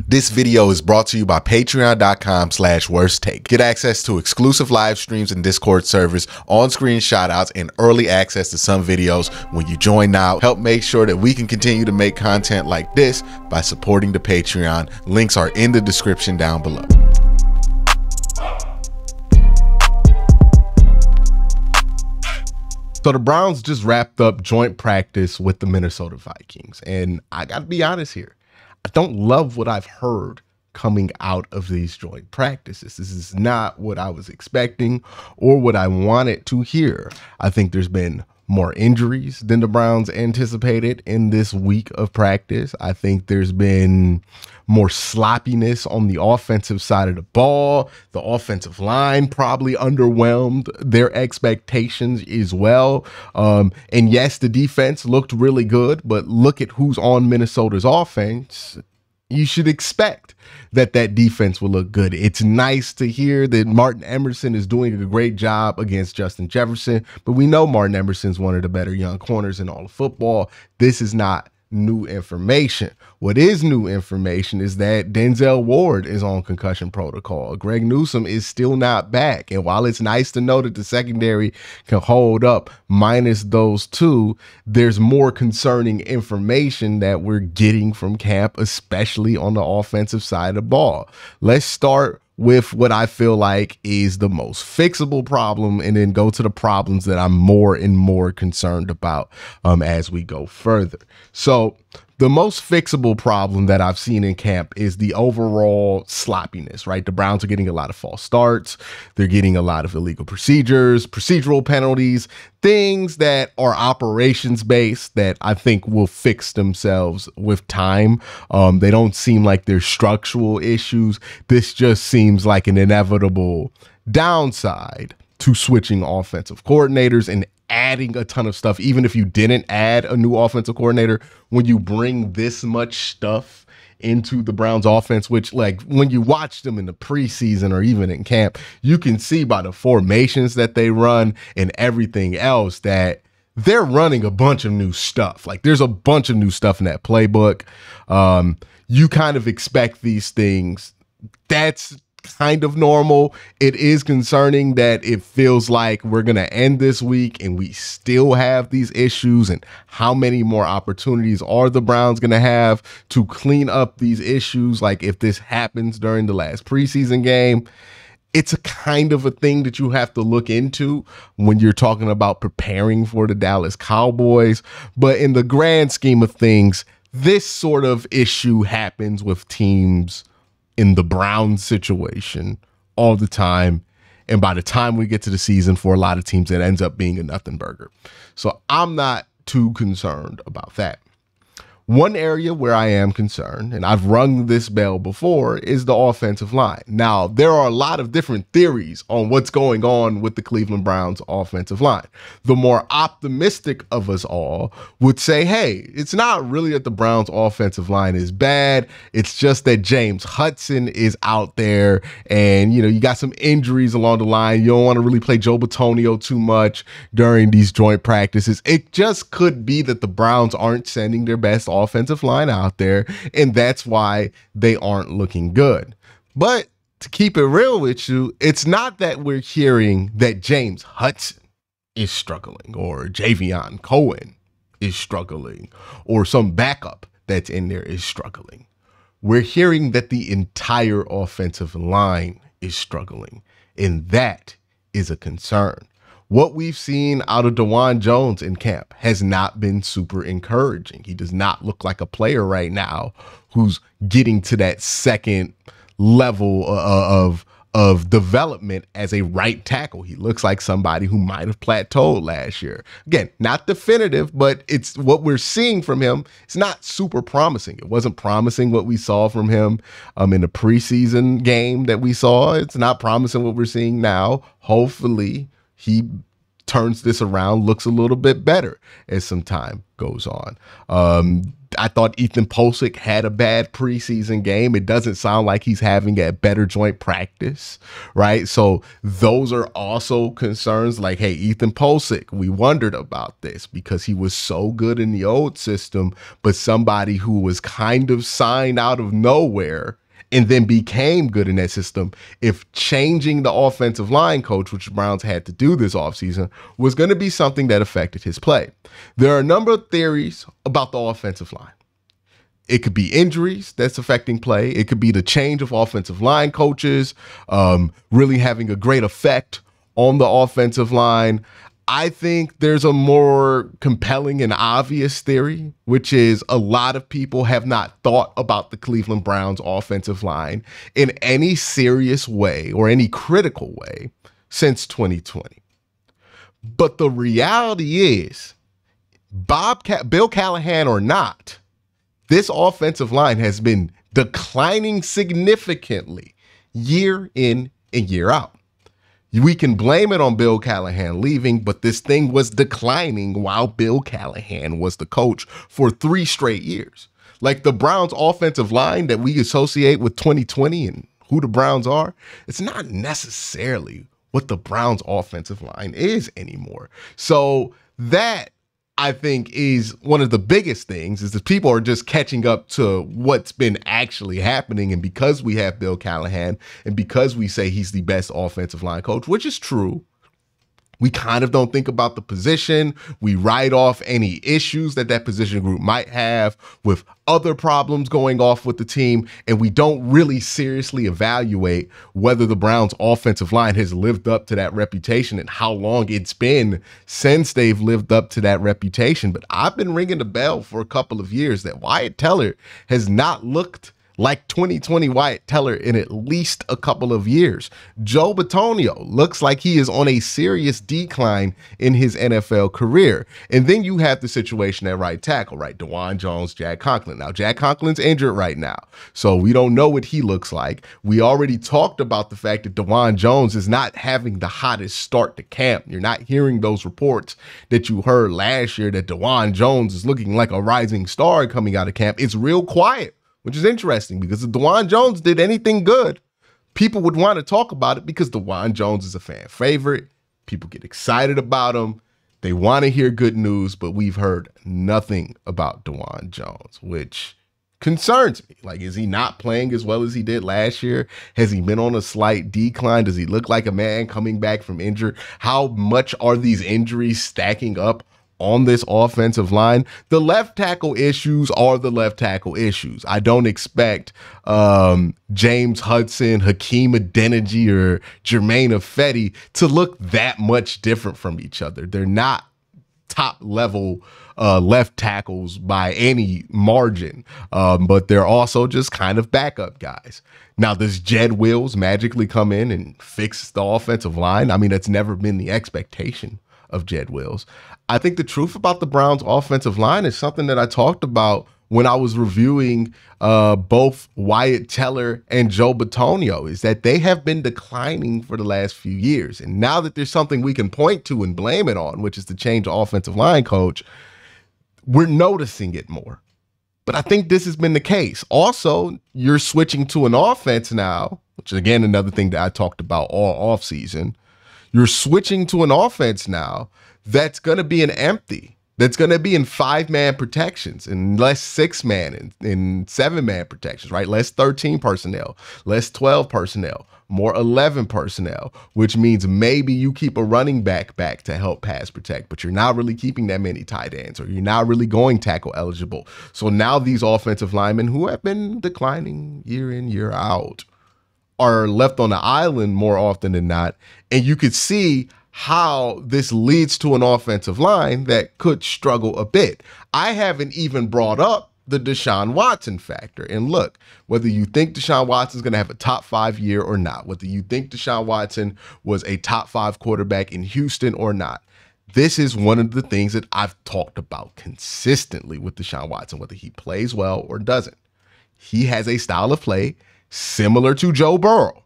This video is brought to you by patreon.com/worsttake. Get access to exclusive live streams and Discord servers, on-screen shoutouts, and early access to some videos when you join now. Help make sure that we can continue to make content like this by supporting the Patreon. Links are in the description down below. So the Browns just wrapped up joint practice with the Minnesota Vikings. And I got to be honest here. I don't love what I've heard coming out of these joint practices. This is not what I was expecting or what I wanted to hear. I think there's been more injuries than the Browns anticipated in this week of practice. I think there's been more sloppiness on the offensive side of the ball. The offensive line probably underwhelmed their expectations as well. And yes, the defense looked really good, but look at who's on Minnesota's offense. You should expect that defense will look good. It's nice to hear that Martin Emerson is doing a great job against Justin Jefferson, but we know Martin Emerson's one of the better young corners in all of football. This is not new information. What is new information is that Denzel Ward is on concussion protocol. Greg Newsome is still not back. And while it's nice to know that the secondary can hold up minus those two, there's more concerning information that we're getting from camp, especially on the offensive side of the ball. Let's start with what I feel like is the most fixable problem, and then go to the problems that I'm more and more concerned about as we go further. So the most fixable problem that I've seen in camp is the overall sloppiness, right? The Browns are getting a lot of false starts. They're getting a lot of illegal procedures, procedural penalties, things that are operations based that I think will fix themselves with time. They don't seem like they're structural issues. This just seems like an inevitable downside to switching offensive coordinators and adding a ton of stuff. Even if you didn't add a new offensive coordinator, when you bring this much stuff into the Browns offense, which, like, when you watch them in the preseason or even in camp, you can see by the formations that they run and everything else that they're running a bunch of new stuff. Like, there's a bunch of new stuff in that playbook. You kind of expect these things. That's kind of normal. It is concerning that it feels like we're going to end this week and we still have these issues. And how many more opportunities are the Browns going to have to clean up these issues? Like, if this happens during the last preseason game, it's a kind of a thing that you have to look into when you're talking about preparing for the Dallas Cowboys. But in the grand scheme of things, this sort of issue happens with teams in the Browns situation all the time. And by the time we get to the season, for a lot of teams, it ends up being a nothing burger. So I'm not too concerned about that. One area where I am concerned, and I've rung this bell before, is the offensive line. Now, there are a lot of different theories on what's going on with the Cleveland Browns offensive line. The more optimistic of us all would say, hey, it's not really that the Browns offensive line is bad. It's just that James Hudson is out there and, you know, you got some injuries along the line. You don't want to really play Joe Bitonio too much during these joint practices. It just could be that the Browns aren't sending their best offensive line out there, and that's why they aren't looking good. But to keep it real with you, it's not that we're hearing that James Hudson is struggling or Javion Cohen is struggling or some backup that's in there is struggling. We're hearing that the entire offensive line is struggling, and that is a concern. What we've seen out of DeJuan Jones in camp has not been super encouraging. He does not look like a player right now who's getting to that second level of development as a right tackle. He looks like somebody who might have plateaued last year. Again, not definitive, but it's what we're seeing from him. It's not super promising. It wasn't promising what we saw from him in the preseason game that we saw. It's not promising what we're seeing now. Hopefully he turns this around, looks a little bit better as some time goes on. I thought Ethan Posick had a bad preseason game. It doesn't sound like he's having a better joint practice, right? So those are also concerns like, hey, Ethan Posick, we wondered about this because he was so good in the old system, but somebody who was kind of signed out of nowhere and then became good in that system, if changing the offensive line coach, which the Browns had to do this offseason, was going to be something that affected his play. There are a number of theories about the offensive line. It could be injuries that's affecting play. It could be the change of offensive line coaches, really having a great effect on the offensive line. I think there's a more compelling and obvious theory, which is a lot of people have not thought about the Cleveland Browns offensive line in any serious way or any critical way since 2020. But the reality is, Bill Callahan or not, this offensive line has been declining significantly year in and year out. We can blame it on Bill Callahan leaving, but this thing was declining while Bill Callahan was the coach for 3 straight years. Like the Browns offensive line that we associate with 2020 and who the Browns are, it's not necessarily what the Browns offensive line is anymore. So that, I think, is one of the biggest things, is that people are just catching up to what's been actually happening. And because we have Bill Callahan and because we say he's the best offensive line coach, which is true, we kind of don't think about the position. We write off any issues that position group might have with other problems going off with the team. And we don't really seriously evaluate whether the Browns offensive line has lived up to that reputation and how long it's been since they've lived up to that reputation. But I've been ringing the bell for a couple of years that Wyatt Teller has not looked like 2020 Wyatt Teller in at least a couple of years. Joe Bitonio looks like he is on a serious decline in his NFL career. And then you have the situation at right tackle, right? DeJuan Jones, Jack Conklin. Now, Jack Conklin's injured right now, so we don't know what he looks like. We already talked about the fact that DeJuan Jones is not having the hottest start to camp. You're not hearing those reports that you heard last year that DeJuan Jones is looking like a rising star coming out of camp. It's real quiet, which is interesting because if DeJuan Jones did anything good, people would want to talk about it because DeJuan Jones is a fan favorite. People get excited about him. They want to hear good news, but we've heard nothing about DeJuan Jones, which concerns me. Like, is he not playing as well as he did last year? Has he been on a slight decline? Does he look like a man coming back from injury? How much are these injuries stacking up on this offensive line? The left tackle issues are the left tackle issues. I don't expect James Hudson, Hakeem Adeniji, or Jermaine Ifedi to look that much different from each other. They're not top level left tackles by any margin, but they're also just kind of backup guys. Now, does Jed Wills magically come in and fix the offensive line? I mean, that's never been the expectation of Jed Wills. I think the truth about the Browns offensive line is something that I talked about when I was reviewing both Wyatt Teller and Joe Bitonio, is that they have been declining for the last few years. And now that there's something we can point to and blame it on, which is the change of offensive line coach, we're noticing it more. But I think this has been the case. Also, you're switching to an offense now, which is, again, another thing that I talked about all offseason. You're switching to an offense now that's going to be an empty, that's going to be in 5-man protections and less 6-man and 7-man protections, right? Less 13 personnel, less 12 personnel, more 11 personnel, which means maybe you keep a running back to help pass protect, but you're not really keeping that many tight ends, or you're not really going tackle eligible. So now these offensive linemen who have been declining year in, year out are left on the island more often than not. And you could see how this leads to an offensive line that could struggle a bit. I haven't even brought up the Deshaun Watson factor. And look, whether you think Deshaun Watson is going to have a top 5 year or not, whether you think Deshaun Watson was a top 5 quarterback in Houston or not, this is one of the things that I've talked about consistently with Deshaun Watson, whether he plays well or doesn't. He has a style of play similar to Joe Burrow.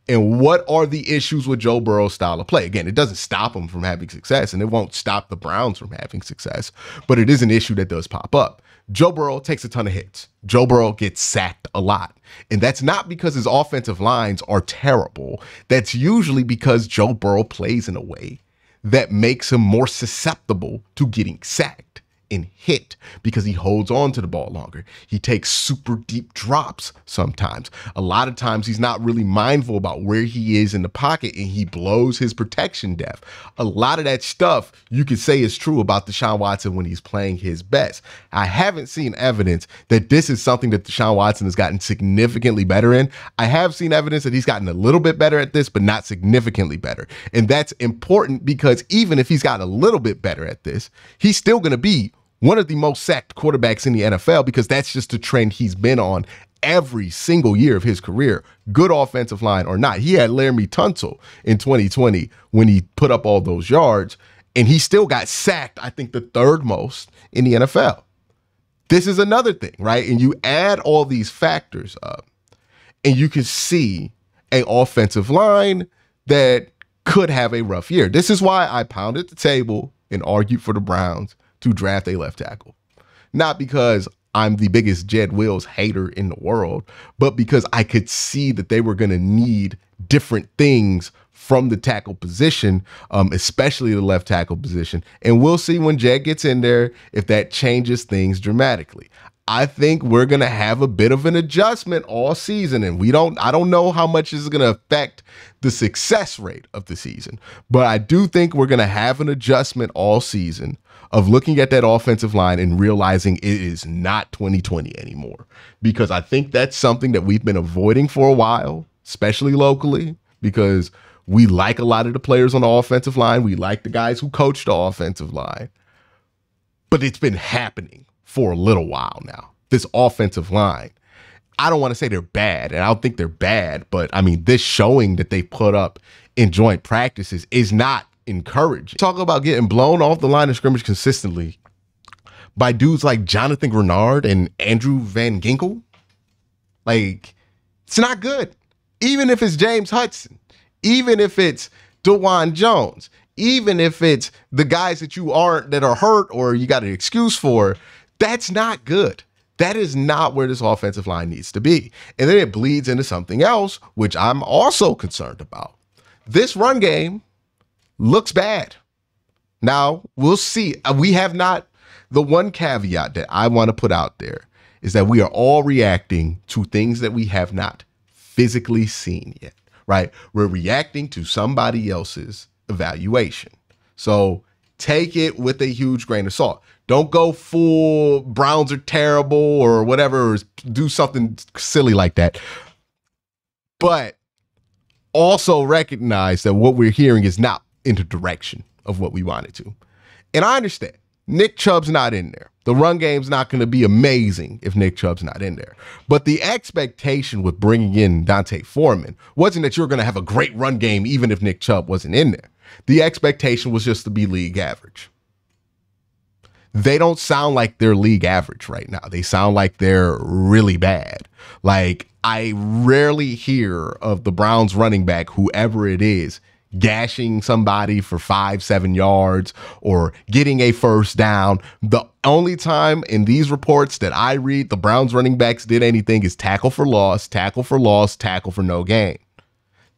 And what are the issues with Joe Burrow's style of play? Again, it doesn't stop him from having success, and it won't stop the Browns from having success, but it is an issue that does pop up. Joe Burrow takes a ton of hits. Joe Burrow gets sacked a lot. And that's not because his offensive lines are terrible. That's usually because Joe Burrow plays in a way that makes him more susceptible to getting sacked and hit because he holds on to the ball longer. He takes super deep drops sometimes. A lot of times he's not really mindful about where he is in the pocket and he blows his protection depth. A lot of that stuff you could say is true about Deshaun Watson when he's playing his best. I haven't seen evidence that this is something that Deshaun Watson has gotten significantly better in. I have seen evidence that he's gotten a little bit better at this, but not significantly better. And that's important because even if he's gotten a little bit better at this, he's still going to be one of the most sacked quarterbacks in the NFL because that's just the trend he's been on every single year of his career, good offensive line or not. He had Laramie Tunsil in 2020 when he put up all those yards, and he still got sacked, I think, the third most in the NFL. This is another thing, right? And you add all these factors up, and you can see an offensive line that could have a rough year. This is why I pounded the table and argued for the Browns to draft a left tackle. Not because I'm the biggest Jed Wills hater in the world, but because I could see that they were going to need different things from the tackle position, especially the left tackle position. And we'll see when Jed gets in there if that changes things dramatically. I think we're going to have a bit of an adjustment all season, and I don't know how much this is going to affect the success rate of the season, but I do think we're going to have an adjustment all season of looking at that offensive line and realizing it is not 2020 anymore, because I think that's something that we've been avoiding for a while, especially locally, because we like a lot of the players on the offensive line. We like the guys who coach the offensive line, but it's been happening for a little while now. This offensive line, I don't want to say they're bad, and I don't think they're bad, but I mean, this showing that they put up in joint practices is not encouraging. Talk about getting blown off the line of scrimmage consistently by dudes like Jonathan Grenard and Andrew Van Ginkel. Like, it's not good. Even if it's James Hudson, even if it's DeJuan Jones, even if it's the guys that are hurt or you got an excuse for, that's not good. That is not where this offensive line needs to be. And then it bleeds into something else, which I'm also concerned about. This run game looks bad. Now, we'll see. We have not, the one caveat that I want to put out there is that we are all reacting to things that we have not physically seen yet, right? We're reacting to somebody else's evaluation. So take it with a huge grain of salt. Don't go full Browns are terrible or whatever, or do something silly like that. But also recognize that what we're hearing is not in the direction of what we wanted to. And I understand Nick Chubb's not in there. The run game's not going to be amazing if Nick Chubb's not in there. But the expectation with bringing in D'Onta Foreman wasn't that you're going to have a great run game even if Nick Chubb wasn't in there. The expectation was just to be league average. They don't sound like they're league average right now. They sound like they're really bad. Like, I rarely hear of the Browns running back, whoever it is, gashing somebody for 5-7 yards or getting a first down. The only time in these reports that I read the Browns running backs did anything is tackle for loss, tackle for loss, tackle for no gain.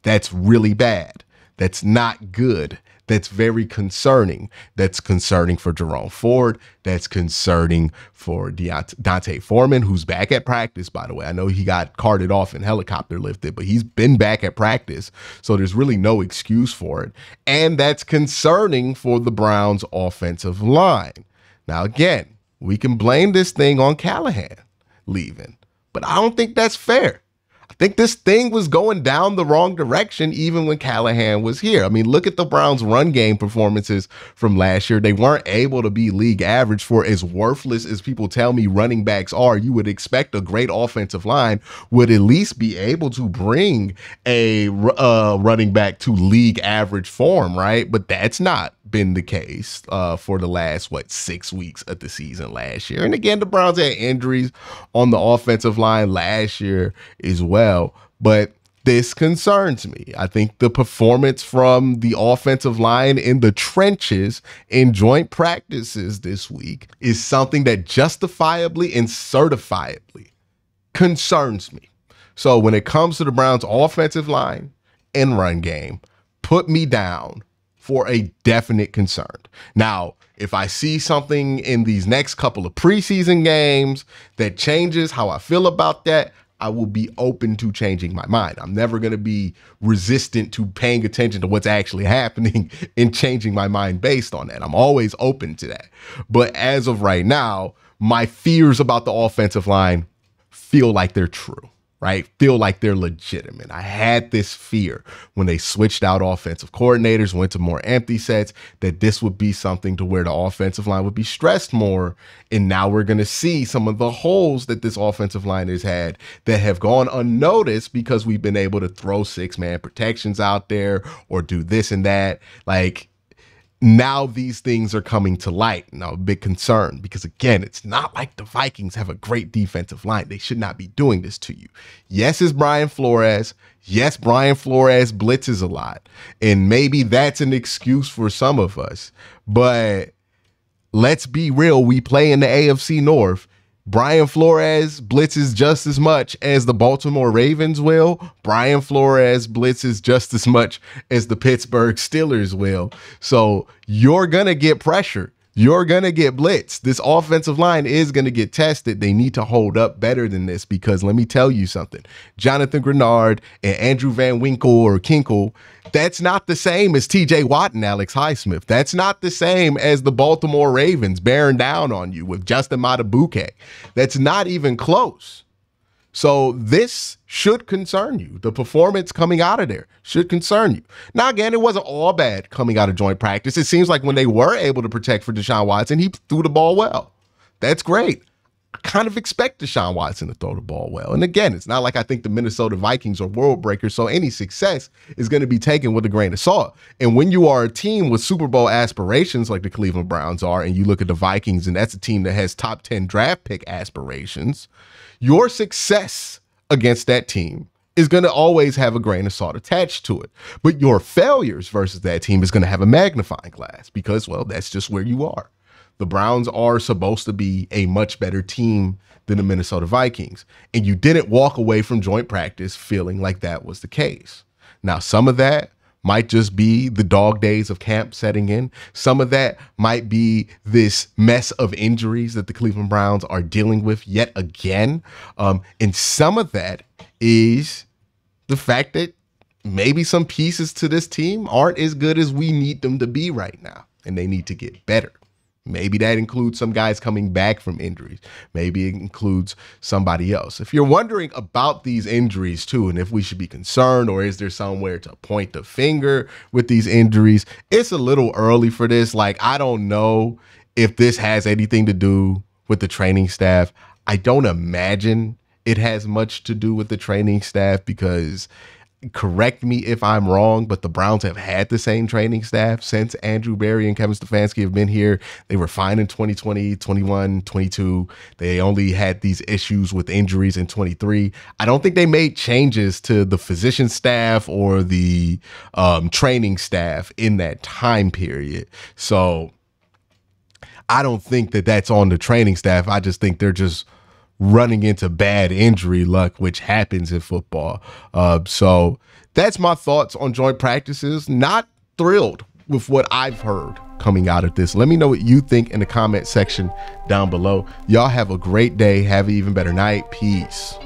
That's really bad. That's not good. That's very concerning. That's concerning for Jerome Ford. That's concerning for D'Onta Foreman, who's back at practice, by the way. I know he got carted off and helicopter lifted, but he's been back at practice, so there's really no excuse for it. And that's concerning for the Browns' offensive line. Now, again, we can blame this thing on Callahan leaving, but I don't think that's fair. I think this thing was going down the wrong direction even when Callahan was here. I mean, look at the Browns' run game performances from last year. They weren't able to be league average. For as worthless as people tell me running backs are, you would expect a great offensive line would at least be able to bring a running back to league average form, right? But that's not been the case for the last, 6 weeks of the season last year. And again, the Browns had injuries on the offensive line last year as well. But This concerns me. I think the performance from the offensive line in the trenches in joint practices this week is something that justifiably and certifiably concerns me. So when it comes to the Browns' offensive line and run game, put me down for a definite concern. Now, if I see something in these next couple of preseason games that changes how I feel about that, I will be open to changing my mind. I'm never going to be resistant to paying attention to what's actually happening and changing my mind based on that. I'm always open to that. But as of right now, my fears about the offensive line feel like they're true, right? Feel like they're legitimate. I had this fear when they switched out offensive coordinators, went to more empty sets, that this would be something to where the offensive line would be stressed more. And now we're going to see some of the holes that this offensive line has had that have gone unnoticed because we've been able to throw 6-man protections out there or do this and that. Like, now these things are coming to light. Now, a big concern because, again, it's not like the Vikings have a great defensive line. They should not be doing this to you. Yes, it's Brian Flores. Yes, Brian Flores blitzes a lot. And maybe that's an excuse for some of us. But let's be real. We play in the AFC North. Brian Flores blitzes just as much as the Baltimore Ravens will. Brian Flores blitzes just as much as the Pittsburgh Steelers will. So you're going to get pressure. You're going to get blitzed. This offensive line is going to get tested. They need to hold up better than this because let me tell you something. Jonathan Grenard and Andrew Van Winkle or Kinkle, that's not the same as TJ Watt and Alex Highsmith. That's not the same as the Baltimore Ravens bearing down on you with Justin Matabuke. That's not even close. So this should concern you. The performance coming out of there should concern you. Now, again, it wasn't all bad coming out of joint practice. It seems like when they were able to protect for Deshaun Watson, he threw the ball well. That's great. I kind of expect Deshaun Watson to throw the ball well. And again, it's not like I think the Minnesota Vikings are world breakers, so any success is going to be taken with a grain of salt. And when you are a team with Super Bowl aspirations like the Cleveland Browns are, and you look at the Vikings, and that's a team that has top 10 draft pick aspirations, your success against that team is going to always have a grain of salt attached to it. But your failures versus that team is going to have a magnifying glass because, well, that's just where you are. The Browns are supposed to be a much better team than the Minnesota Vikings. And you didn't walk away from joint practice feeling like that was the case. Now, some of that might just be the dog days of camp setting in. Some of that might be this mess of injuries that the Cleveland Browns are dealing with yet again. And some of that is the fact that maybe some pieces to this team aren't as good as we need them to be right now, and they need to get better. Maybe that includes some guys coming back from injuries. Maybe it includes somebody else. If you're wondering about these injuries too, and if we should be concerned or is there somewhere to point the finger with these injuries, it's a little early for this. Like, I don't know if this has anything to do with the training staff. I don't imagine it has much to do with the training staff because, correct me if I'm wrong, but the Browns have had the same training staff since Andrew Berry and Kevin Stefanski have been here. They were fine in 2020, 21, 22. They only had these issues with injuries in 23. I don't think they made changes to the physician staff or the training staff in that time period. So I don't think that that's on the training staff. I just think they're just running into bad injury luck, which happens in football. So that's my thoughts on joint practices. Not thrilled with what I've heard coming out of this. Let me know what you think in the comment section down below. Y'all have a great day. Have an even better night. Peace.